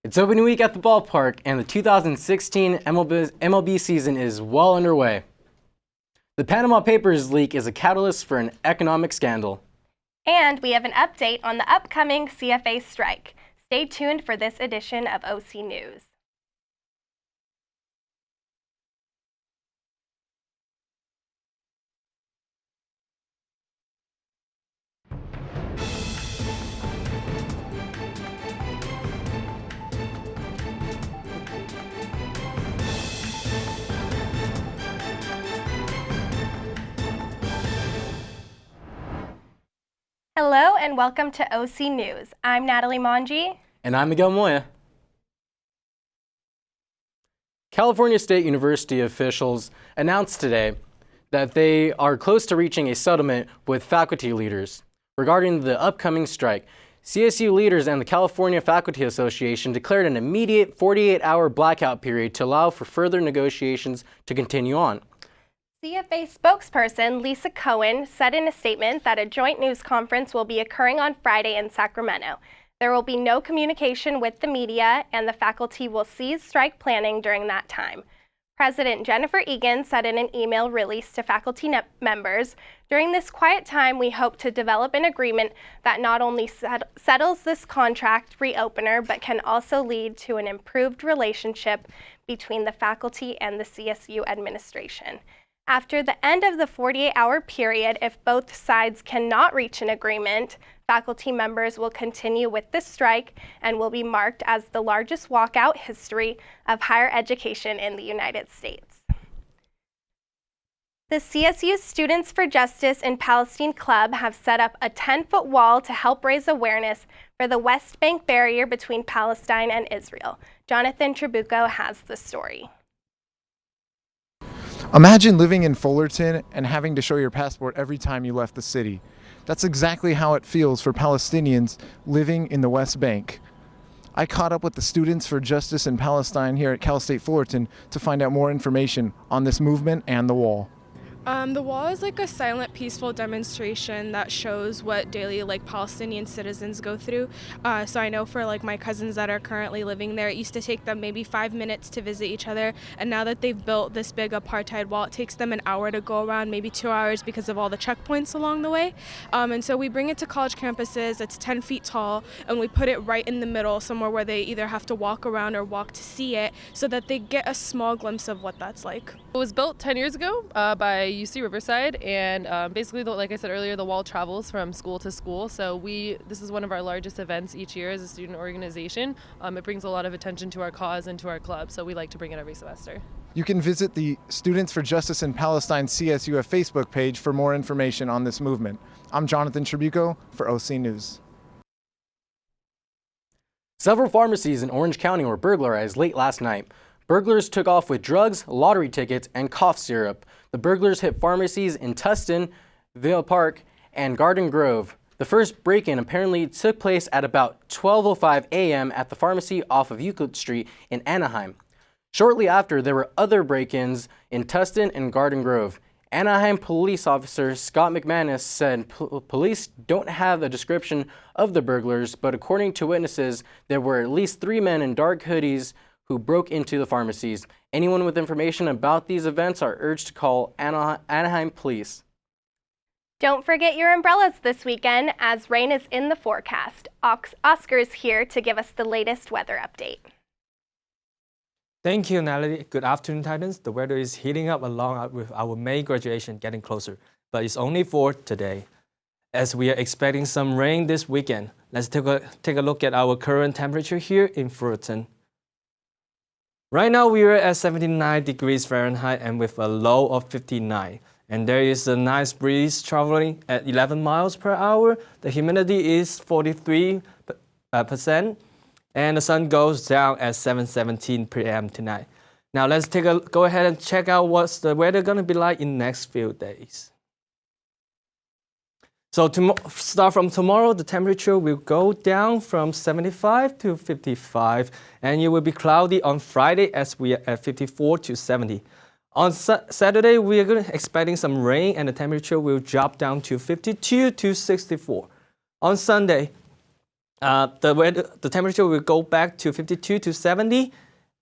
It's opening week at the ballpark, and the 2016 MLB season is well underway. The Panama Papers leak is a catalyst for an economic scandal. And we have an update on the upcoming CFA strike. Stay tuned for this edition of OC News. Hello and welcome to OC News. I'm Natalie Mongi. And I'm Miguel Moya. California State University officials announced today that they are close to reaching a settlement with faculty leaders regarding the upcoming strike. CSU leaders and the California Faculty Association declared an immediate 48-hour blackout period to allow for further negotiations to continue on. CFA spokesperson Lisa Cohen said in a statement that a joint news conference will be occurring on Friday in Sacramento. There will be no communication with the media, and the faculty will cease strike planning during that time. President Jennifer Egan said in an email released to faculty members, "During this quiet time, we hope to develop an agreement that not only settles this contract reopener, but can also lead to an improved relationship between the faculty and the CSU administration." After the end of the 48-hour period, if both sides cannot reach an agreement, faculty members will continue with the strike and will be marked as the largest walkout history of higher education in the United States. The CSU Students for Justice in Palestine Club have set up a 10-foot wall to help raise awareness for the West Bank barrier between Palestine and Israel. Jonathan Trabucco has the story. Imagine living in Fullerton and having to show your passport every time you left the city. That's exactly how it feels for Palestinians living in the West Bank. I caught up with the Students for Justice in Palestine here at Cal State Fullerton to find out more information on this movement and the wall. The wall is like a silent, peaceful demonstration that shows what daily Palestinian citizens go through. So I know for my cousins that are currently living there, it used to take them maybe 5 minutes to visit each other. And now that they've built this big apartheid wall, it takes them an hour to go around, maybe 2 hours because of all the checkpoints along the way. And so we bring it to college campuses. It's 10 feet tall, and we put it right in the middle, somewhere where they either have to walk around or walk to see it, so that they get a small glimpse of what that's like. It was built 10 years ago by UC Riverside, and basically, like I said earlier, the wall travels from school to school. So this is one of our largest events each year as a student organization. It brings a lot of attention to our cause and to our club, so we like to bring it every semester. You can visit the Students for Justice in Palestine CSUF Facebook page for more information on this movement. I'm Jonathan Trabucco for OC News. Several pharmacies in Orange County were burglarized late last night. Burglars took off with drugs, lottery tickets, and cough syrup. The burglars hit pharmacies in Tustin, Vale Park, and Garden Grove. The first break-in apparently took place at about 12:05 a.m. at the pharmacy off of Euclid Street in Anaheim. Shortly after, there were other break-ins in Tustin and Garden Grove. Anaheim police officer Scott McManus said police don't have a description of the burglars, but according to witnesses, there were at least 3 men in dark hoodies who broke into the pharmacies. Anyone with information about these events are urged to call Anaheim Police. Don't forget your umbrellas this weekend, as rain is in the forecast. Oscar's here to give us the latest weather update. Thank you, Natalie. Good afternoon, Titans. The weather is heating up along with our May graduation getting closer, but it's only for today. As we are expecting some rain this weekend, let's take a look at our current temperature here in Fullerton. Right now, we are at 79 degrees Fahrenheit and with a low of 59. And there is a nice breeze traveling at 11 miles per hour. The humidity is 43%. And the sun goes down at 7:17 p.m. tonight. Now let's go ahead and check out what's the weather going to be like in the next few days. So to start from tomorrow, the temperature will go down from 75 to 55, and it will be cloudy on Friday as we are at 54 to 70. On Saturday, we are expecting some rain, and the temperature will drop down to 52 to 64. On Sunday, The temperature will go back to 52 to 70,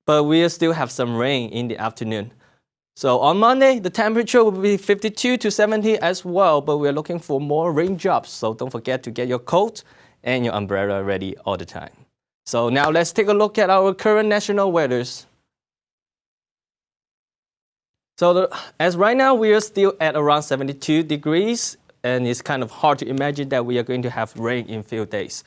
but we'll still have some rain in the afternoon. So on Monday, the temperature will be 52 to 70 as well, but we're looking for more raindrops. So don't forget to get your coat and your umbrella ready all the time. So now let's take a look at our current national weathers. So as right now, we are still at around 72 degrees, and it's kind of hard to imagine that we are going to have rain in a few days.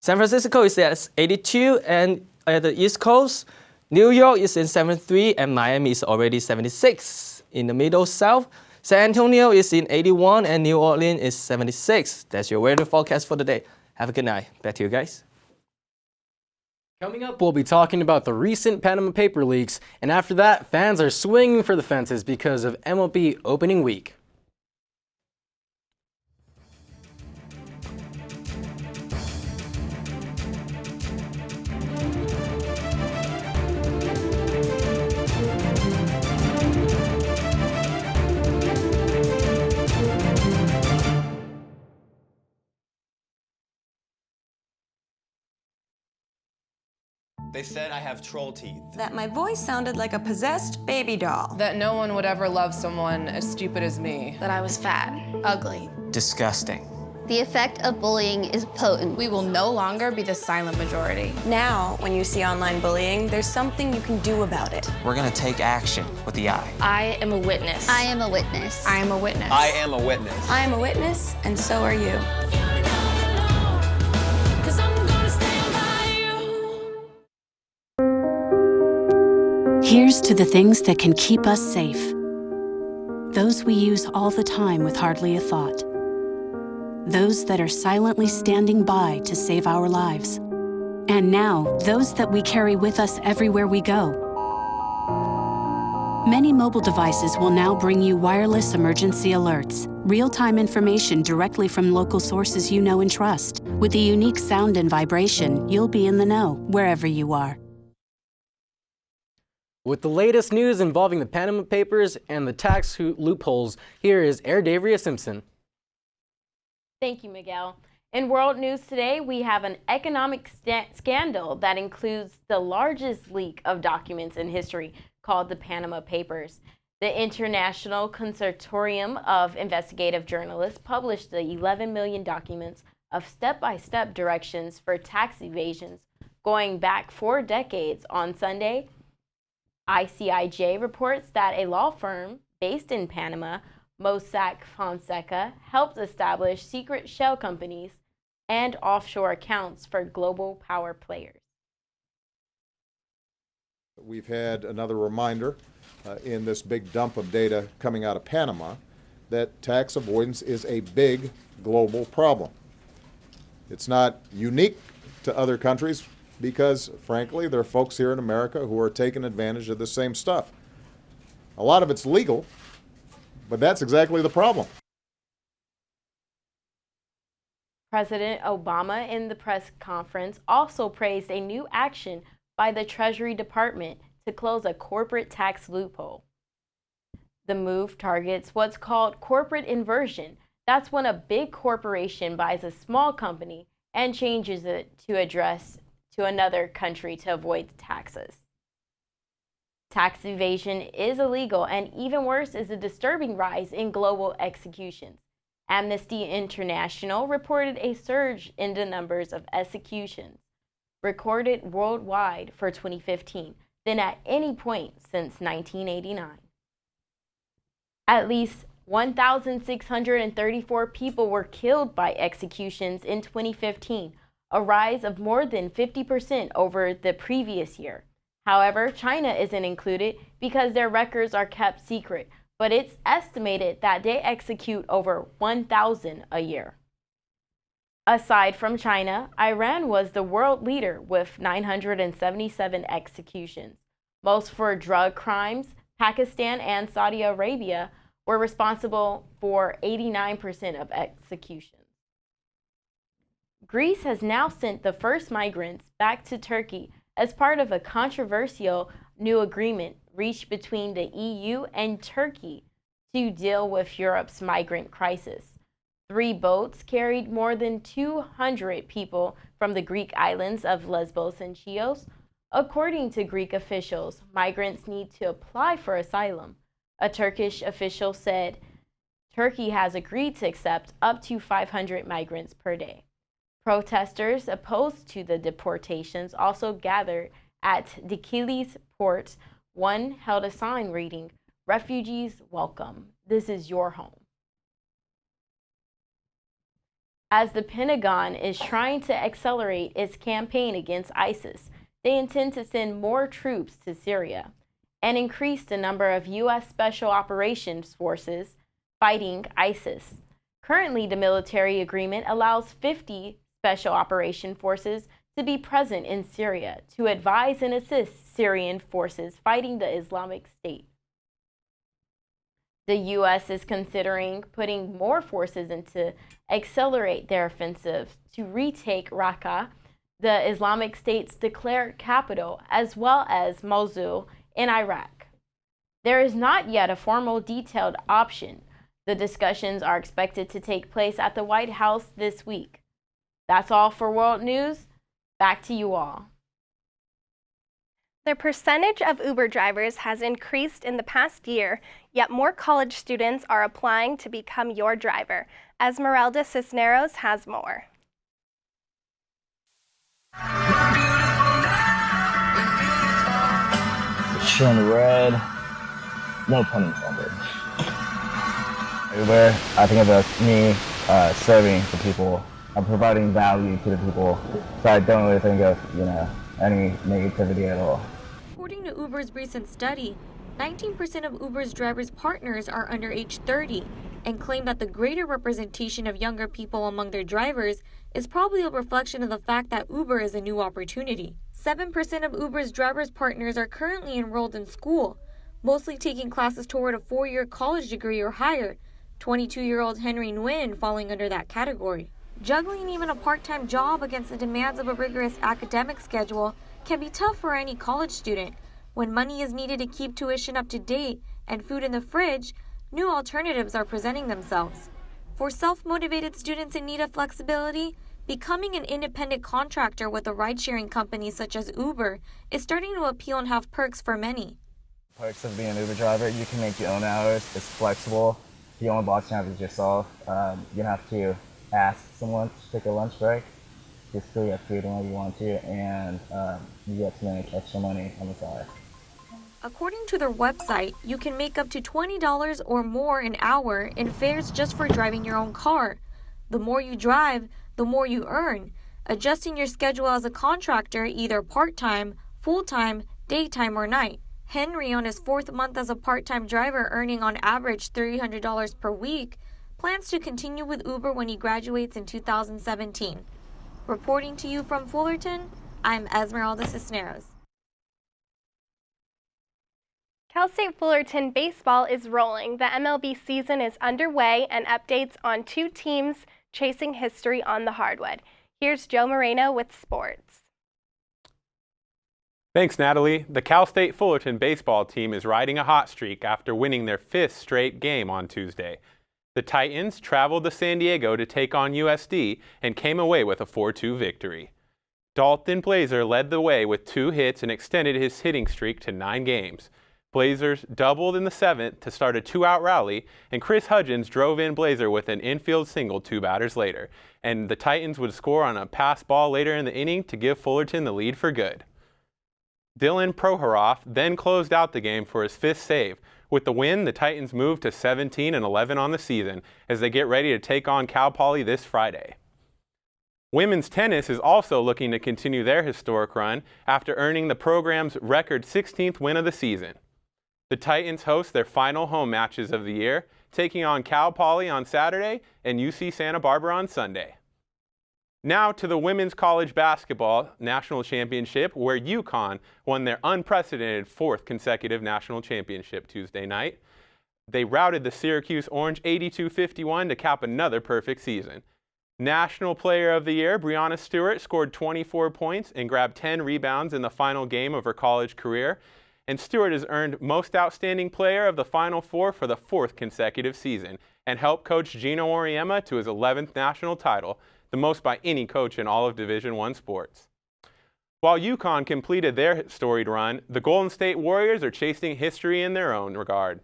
San Francisco is at 82, and at the East Coast, New York is in 73, and Miami is already 76. In the middle south, San Antonio is in 81, and New Orleans is 76. That's your weather forecast for the day. Have a good night. Back to you guys. Coming up, we'll be talking about the recent Panama Paper leaks, and after that, fans are swinging for the fences because of MLB opening week. They said I have troll teeth. That my voice sounded like a possessed baby doll. That no one would ever love someone as stupid as me. That I was fat, ugly. Disgusting. The effect of bullying is potent. We will no longer be the silent majority. Now, when you see online bullying, there's something you can do about it. We're gonna take action with the I. I am a witness. I am a witness. I am a witness. I am a witness. I am a witness, and so are you. Here's to the things that can keep us safe. Those we use all the time with hardly a thought. Those that are silently standing by to save our lives. And now, those that we carry with us everywhere we go. Many mobile devices will now bring you wireless emergency alerts, real-time information directly from local sources you know and trust. With the unique sound and vibration, you'll be in the know wherever you are. With the latest news involving the Panama Papers and the tax loopholes, here is Air Davria Simpson. Thank you, Miguel. In world news today, we have an economic scandal that includes the largest leak of documents in history, called the Panama Papers. The International Consortium of Investigative Journalists published the 11 million documents of step-by-step directions for tax evasions going back 4 decades on Sunday. ICIJ reports that a law firm based in Panama, Mossack Fonseca, helped establish secret shell companies and offshore accounts for global power players. We've had another reminder in this big dump of data coming out of Panama that tax avoidance is a big global problem. It's not unique to other countries because, frankly, there are folks here in America who are taking advantage of the same stuff. A lot of it's legal, but that's exactly the problem. President Obama in the press conference also praised a new action by the Treasury Department to close a corporate tax loophole. The move targets what's called corporate inversion. That's when a big corporation buys a small company and changes it to address to another country to avoid taxes. Tax evasion is illegal, and even worse is the disturbing rise in global executions. Amnesty International reported a surge in the numbers of executions recorded worldwide for 2015 than at any point since 1989. At least 1,634 people were killed by executions in 2015, a rise of more than 50% over the previous year. However, China isn't included because their records are kept secret, but it's estimated that they execute over 1,000 a year. Aside from China, Iran was the world leader with 977 executions. Most for drug crimes. Pakistan and Saudi Arabia were responsible for 89% of executions. Greece has now sent the first migrants back to Turkey as part of a controversial new agreement reached between the EU and Turkey to deal with Europe's migrant crisis. 3 boats carried more than 200 people from the Greek islands of Lesbos and Chios. According to Greek officials, migrants need to apply for asylum. A Turkish official said Turkey has agreed to accept up to 500 migrants per day. Protesters opposed to the deportations also gathered at Dikili's port. One held a sign reading, "Refugees welcome. This is your home." As the Pentagon is trying to accelerate its campaign against ISIS, they intend to send more troops to Syria and increase the number of U.S. Special Operations Forces fighting ISIS. Currently, the military agreement allows 50 Special Operation Forces to be present in Syria to advise and assist Syrian forces fighting the Islamic State. The U.S. is considering putting more forces in to accelerate their offensive to retake Raqqa, the Islamic State's declared capital, as well as Mosul in Iraq. There is not yet a formal detailed option. The discussions are expected to take place at the White House this week. That's all for World News. Back to you all. The percentage of Uber drivers has increased in the past year, yet more college students are applying to become your driver. Esmeralda Cisneros has more. Showing red, no pun intended. Uber, I think of as me serving the people. I'm providing value to the people, so I don't really think of, any negativity at all. According to Uber's recent study, 19% of Uber's drivers' partners are under age 30 and claim that the greater representation of younger people among their drivers is probably a reflection of the fact that Uber is a new opportunity. 7% of Uber's drivers' partners are currently enrolled in school, mostly taking classes toward a 4-year college degree or higher, 22-year-old Henry Nguyen falling under that category. Juggling even a part-time job against the demands of a rigorous academic schedule can be tough for any college student. When money is needed to keep tuition up to date and food in the fridge, new alternatives are presenting themselves. For self-motivated students in need of flexibility, becoming an independent contractor with a ride-sharing company such as Uber is starting to appeal and have perks for many. Perks of being an Uber driver, you can make your own hours, it's flexible. The only boss you have is yourself. You have to ask someone to take a lunch break. Just fill your food whenever you want to, and you get to make extra money on the side. According to their website, you can make up to $20 or more an hour in fares just for driving your own car. The more you drive, the more you earn, adjusting your schedule as a contractor either part-time, full-time, daytime, or night. Henry, on his 4th month as a part-time driver earning on average $300 per week, plans to continue with Uber when he graduates in 2017. Reporting to you from Fullerton, I'm Esmeralda Cisneros. Cal State Fullerton baseball is rolling. The MLB season is underway and updates on 2 teams chasing history on the hardwood. Here's Joe Moreno with sports. Thanks, Natalie. The Cal State Fullerton baseball team is riding a hot streak after winning their 5th straight game on Tuesday. The Titans traveled to San Diego to take on USD and came away with a 4-2 victory. Dalton Blazer led the way with 2 hits and extended his hitting streak to 9 games. Blazers doubled in the 7th to start a 2-out rally, and Chris Hudgens drove in Blazer with an infield single 2 batters later, and the Titans would score on a pass ball later in the inning to give Fullerton the lead for good. Dylan Prohoroff then closed out the game for his 5th save. With the win, the Titans moved to 17-11 on the season as they get ready to take on Cal Poly this Friday. Women's tennis is also looking to continue their historic run after earning the program's record 16th win of the season. The Titans host their final home matches of the year, taking on Cal Poly on Saturday and UC Santa Barbara on Sunday. Now to the Women's College Basketball National Championship, where UConn won their unprecedented 4th consecutive national championship Tuesday night. They routed the Syracuse Orange 82-51 to cap another perfect season. National Player of the Year, Breanna Stewart, scored 24 points and grabbed 10 rebounds in the final game of her college career. And Stewart has earned Most Outstanding Player of the Final Four for the 4th consecutive season, and helped coach Gino Auriemma to his 11th national title, the most by any coach in all of Division I sports. While UConn completed their storied run, the Golden State Warriors are chasing history in their own regard.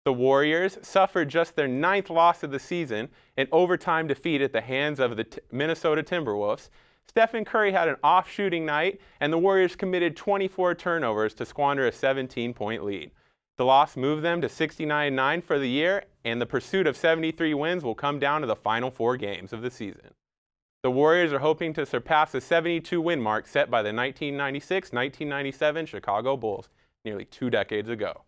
The Warriors suffered just their 9th loss of the season, an overtime defeat at the hands of the Minnesota Timberwolves. Stephen Curry had an off shooting night, and the Warriors committed 24 turnovers to squander a 17-point lead. The loss moved them to 69-9 for the year, and the pursuit of 73 wins will come down to the final 4 games of the season. The Warriors are hoping to surpass the 72-win mark set by the 1996-1997 Chicago Bulls nearly 2 decades ago.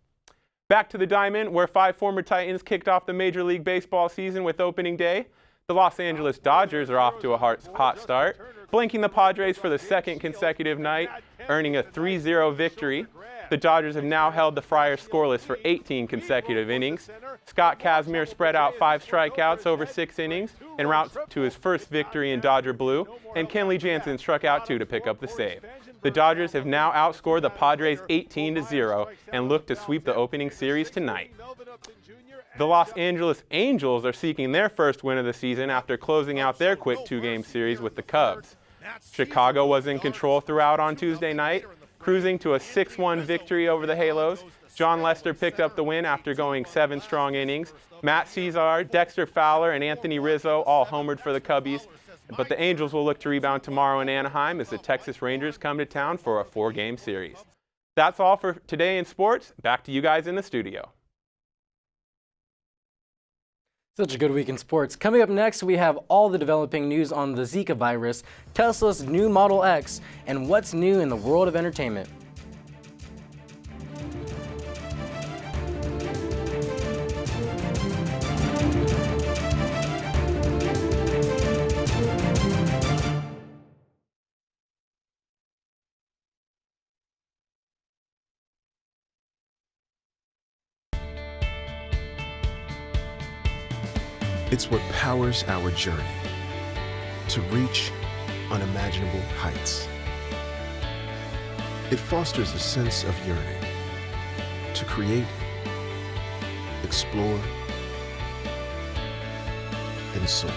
Back to the Diamond, where 5 former Titans kicked off the Major League Baseball season with opening day. The Los Angeles Dodgers are off to a hot start, blanking the Padres for the 2nd consecutive night, earning a 3-0 victory. The Dodgers have now held the Friars scoreless for 18 consecutive innings. Scott Kazmir spread out 5 strikeouts over 6 innings en route to his first victory in Dodger blue, and Kenley Jansen struck out 2 to pick up the save. The Dodgers have now outscored the Padres 18-0 and look to sweep the opening series tonight. The Los Angeles Angels are seeking their first win of the season after closing out their quick 2-game series with the Cubs. Chicago was in control throughout on Tuesday night, cruising to a 6-1 victory over the Halos. John Lester picked up the win after going 7 strong innings. Matt Cesar, Dexter Fowler, and Anthony Rizzo all homered for the Cubbies. But the Angels will look to rebound tomorrow in Anaheim as the Texas Rangers come to town for a 4-game series. That's all for today in sports. Back to you guys in the studio. Such a good week in sports. Coming up next, we have all the developing news on the Zika virus, Tesla's new Model X, and what's new in the world of entertainment. It's what powers our journey to reach unimaginable heights. It fosters a sense of yearning to create, explore, and soar.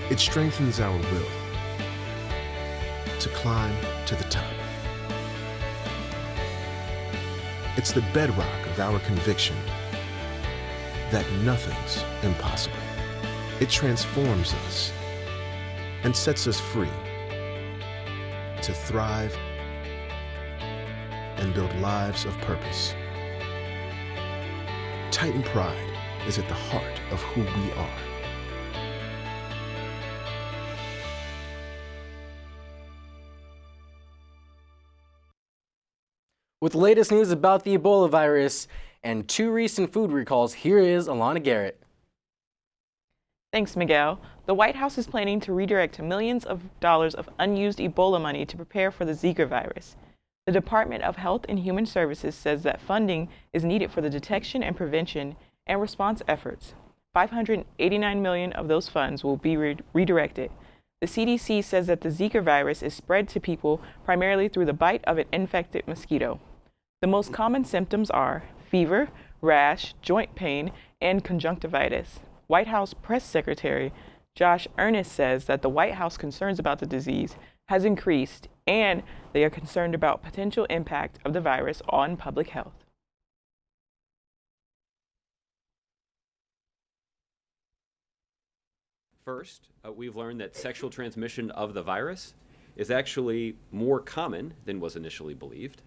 It strengthens our will to climb to the top. It's the bedrock of our conviction that nothing's impossible. It transforms us and sets us free to thrive and build lives of purpose. Titan pride is at the heart of who we are. With the latest news about the Ebola virus and 2 recent food recalls, here is Alana Garrett. Thanks, Miguel. The White House is planning to redirect millions of dollars of unused Ebola money to prepare for the Zika virus. The Department of Health and Human Services says that funding is needed for the detection and prevention and response efforts. $589 million of those funds will be redirected. The CDC says that the Zika virus is spread to people primarily through the bite of an infected mosquito. The most common symptoms are fever, rash, joint pain, and conjunctivitis. White House Press Secretary Josh Earnest says that the White House concerns about the disease has increased, and they are concerned about potential impact of the virus on public health. First, we've learned that sexual transmission of the virus is actually more common than was initially believed.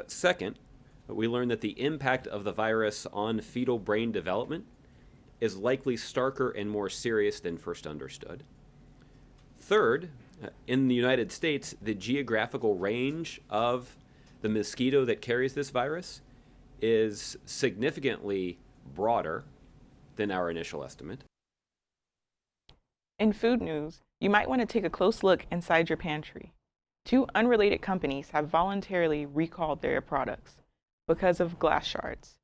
Second, we learned that the impact of the virus on fetal brain development is likely starker and more serious than first understood. Third, in the United States, the geographical range of the mosquito that carries this virus is significantly broader than our initial estimate. In food news, you might want to take a close look inside your pantry. 2 unrelated companies have voluntarily recalled their products because of glass shards.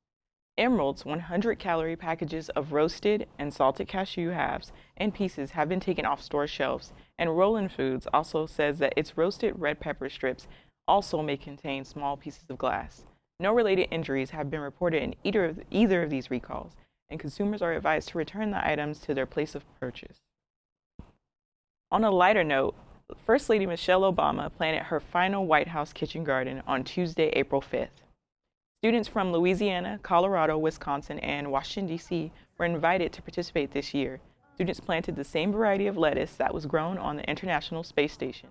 Emerald's 100-calorie packages of roasted and salted cashew halves and pieces have been taken off store shelves, and Roland Foods also says that its roasted red pepper strips also may contain small pieces of glass. No related injuries have been reported in either of these recalls, and consumers are advised to return the items to their place of purchase. On a lighter note, First Lady Michelle Obama planted her final White House kitchen garden on Tuesday, April 5th. Students from Louisiana, Colorado, Wisconsin, and Washington, D.C. were invited to participate this year. Students planted the same variety of lettuce that was grown on the International Space Station.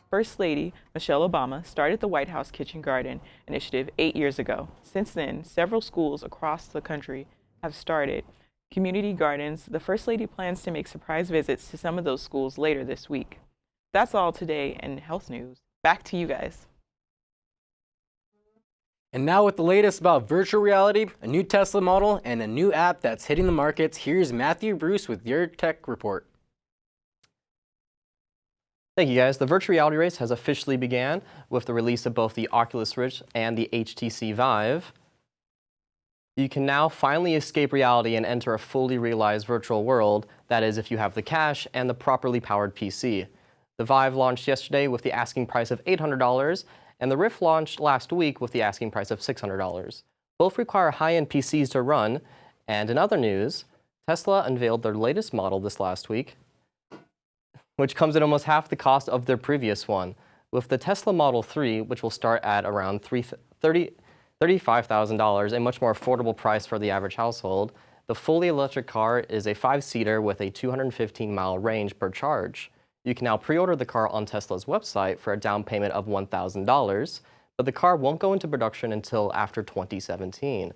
First Lady Michelle Obama started the White House Kitchen Garden initiative 8 years ago. Since then, several schools across the country have started community gardens. The First Lady plans to make surprise visits to some of those schools later this week. That's all today in health news. Back to you guys. And now with the latest about virtual reality, a new Tesla model, and a new app that's hitting the markets, here's Matthew Bruce with your tech report. Thank you guys. The virtual reality race has officially began with the release of both the Oculus Rift and the HTC Vive. You can now finally escape reality and enter a fully realized virtual world, that is if you have the cash and the properly powered PC. The Vive launched yesterday with the asking price of $800, and the Rift launched last week with the asking price of $600. Both require high-end PCs to run, and in other news, Tesla unveiled their latest model this last week, which comes at almost half the cost of their previous one. With the Tesla Model 3, which will start at around $35,000, a much more affordable price for the average household, the fully electric car is a 5-seater with a 215-mile range per charge. You can now pre-order the car on Tesla's website for a down payment of $1,000, but the car won't go into production until after 2017.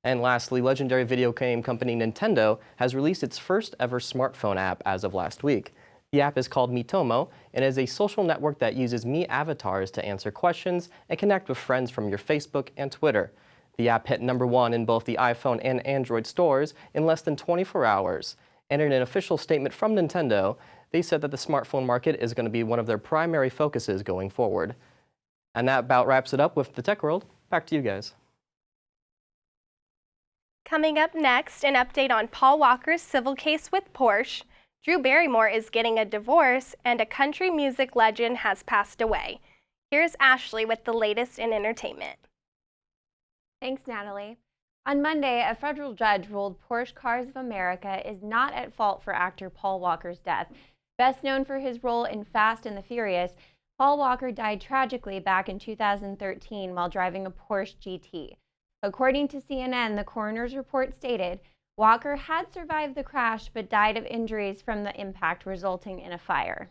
And lastly, legendary video game company Nintendo has released its first ever smartphone app as of last week. The app is called Miitomo and is a social network that uses Mii avatars to answer questions and connect with friends from your Facebook and Twitter. The app hit #1 in both the iPhone and Android stores in less than 24 hours. And in an official statement from Nintendo, they said that the smartphone market is going to be one of their primary focuses going forward. And that about wraps it up with the tech world. Back to you guys. Coming up next, an update on Paul Walker's civil case with Porsche. Drew Barrymore is getting a divorce, and a country music legend has passed away. Here's Ashley with the latest in entertainment. Thanks, Natalie. On Monday, a federal judge ruled Porsche Cars of America is not at fault for actor Paul Walker's death. Best known for his role in Fast and the Furious, Paul Walker died tragically back in 2013 while driving a Porsche GT. According to CNN, the coroner's report stated Walker had survived the crash but died of injuries from the impact, resulting in a fire.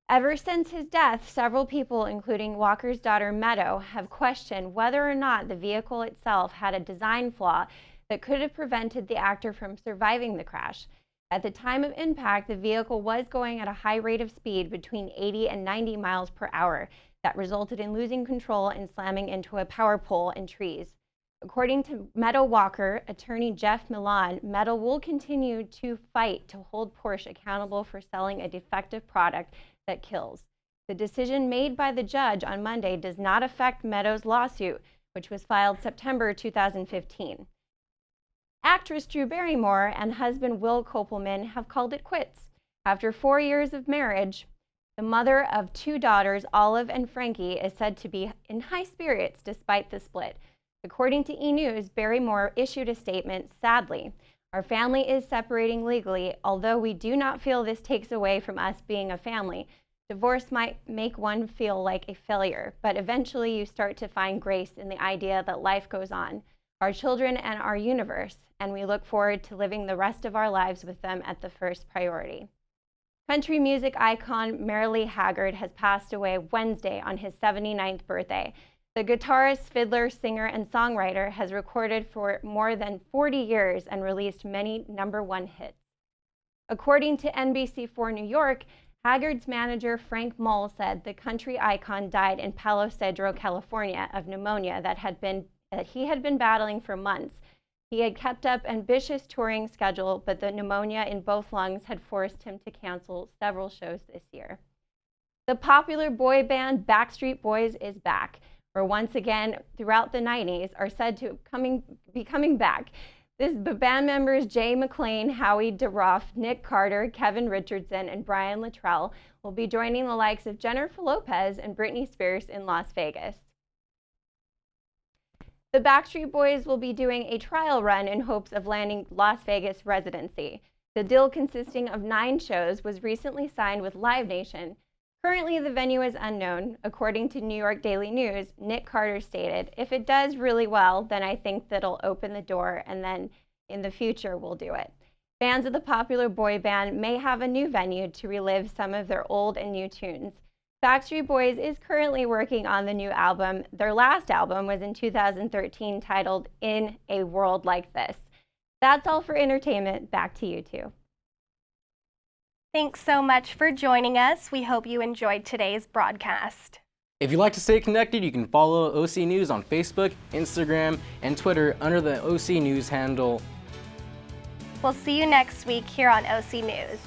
Ever since his death, several people, including Walker's daughter Meadow, have questioned whether or not the vehicle itself had a design flaw that could have prevented the actor from surviving the crash. At the time of impact, the vehicle was going at a high rate of speed between 80 and 90 miles per hour. That resulted in losing control and slamming into a power pole and trees. According to Meadow Walker, attorney Jeff Milan, Meadow will continue to fight to hold Porsche accountable for selling a defective product that kills. The decision made by the judge on Monday does not affect Meadow's lawsuit, which was filed September 2015. Actress Drew Barrymore and husband Will Kopelman have called it quits. After 4 years of marriage, the mother of 2 daughters, Olive and Frankie, is said to be in high spirits despite the split. According to E! News, Barrymore issued a statement, "Sadly, our family is separating legally, although we do not feel this takes away from us being a family. Divorce might make one feel like a failure, but eventually you start to find grace in the idea that life goes on, our children and our universe, and we look forward to living the rest of our lives with them at the first priority." Country music icon Merle Haggard has passed away Wednesday on his 79th birthday. The guitarist, fiddler, singer, and songwriter has recorded for more than 40 years and released many #1 hits. According to NBC4 New York, Haggard's manager Frank Mull said the country icon died in Palo Cedro, California, of pneumonia that he had been battling for months. He had kept up an ambitious touring schedule, but the pneumonia in both lungs had forced him to cancel several shows this year. The popular boy band Backstreet Boys is back, or once again throughout the 90s are said to be coming back. The band members Jay McClain, Howie DeRoff, Nick Carter, Kevin Richardson, and Brian Luttrell will be joining the likes of Jennifer Lopez and Britney Spears in Las Vegas. The Backstreet Boys will be doing a trial run in hopes of landing Las Vegas residency. The deal, consisting of 9 shows, was recently signed with Live Nation. Currently, the venue is unknown. According to New York Daily News, Nick Carter stated, "If it does really well, then I think that'll open the door, and then in the future we'll do it." Fans of the popular boy band may have a new venue to relive some of their old and new tunes. Backstreet Boys is currently working on the new album. Their last album was in 2013, titled In a World Like This. That's all for entertainment. Back to you two. Thanks so much for joining us. We hope you enjoyed today's broadcast. If you'd like to stay connected, you can follow OC News on Facebook, Instagram, and Twitter under the OC News handle. We'll see you next week here on OC News.